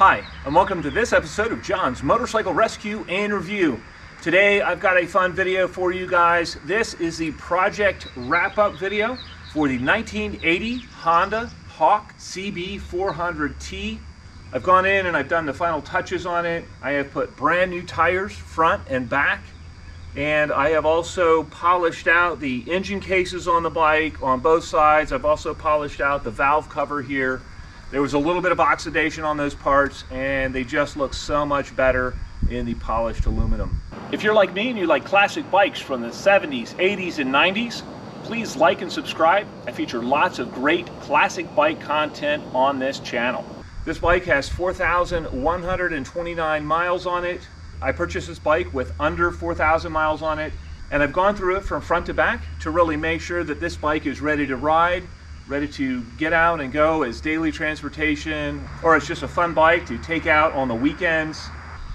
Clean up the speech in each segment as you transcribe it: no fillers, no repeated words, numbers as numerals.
Hi, and welcome to this episode of John's Motorcycle Rescue and Review. Today I've got a fun video for you guys. This is the project wrap-up video for the 1980 Honda Hawk CB400T. I've gone in and I've done the final touches on it. I have put brand new tires front and back, and I have also polished out the engine cases on the bike on both sides. I've also polished out the valve cover here. There was a little bit of oxidation on those parts, and they just look so much better in the polished aluminum. If you're like me and you like classic bikes from the 70s, 80s, and 90s, please like and subscribe. I feature lots of great classic bike content on this channel. This bike has 4,129 miles on it. I purchased this bike with under 4,000 miles on it, and I've gone through it from front to back to really make sure that this bike is ready to ride, ready to get out and go as daily transportation, or it's just a fun bike to take out on the weekends.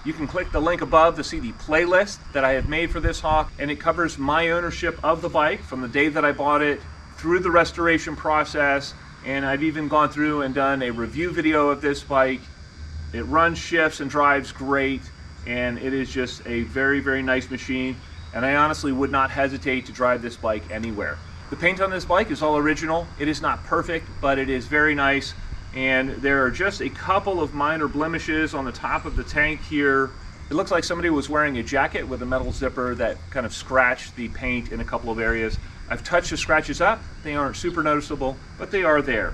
You can click the link above to see the playlist that I have made for this Hawk, and it covers my ownership of the bike from the day that I bought it through the restoration process, and I've even gone through and done a review video of this bike. It runs, shifts, and drives great, and it is just a very, very nice machine, and I honestly would not hesitate to drive this bike anywhere. The paint on this bike is all original. It is not perfect, but it is very nice. And there are just a couple of minor blemishes on the top of the tank here. It looks like somebody was wearing a jacket with a metal zipper that kind of scratched the paint in a couple of areas. I've touched the scratches up. They aren't super noticeable, but they are there.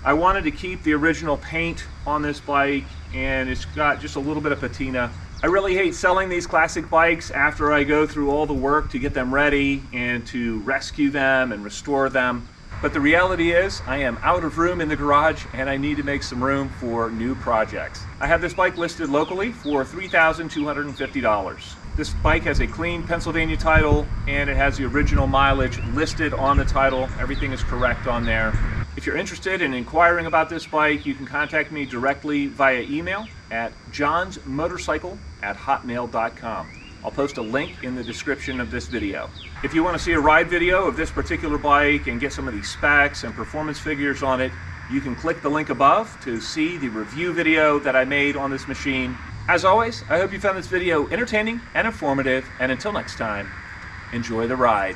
I wanted to keep the original paint on this bike, and it's got just a little bit of patina. I really hate selling these classic bikes after I go through all the work to get them ready and to rescue them and restore them. But the reality is I am out of room in the garage, and I need to make some room for new projects. I have this bike listed locally for $3,250. This bike has a clean Pennsylvania title, and it has the original mileage listed on the title. Everything is correct on there. If you're interested in inquiring about this bike, you can contact me directly via email at johnsmotorcycle@hotmail.com. I'll post a link in the description of this video. If you want to see a ride video of this particular bike and get some of the specs and performance figures on it, you can click the link above to see the review video that I made on this machine. As always, I hope you found this video entertaining and informative, and until next time, enjoy the ride.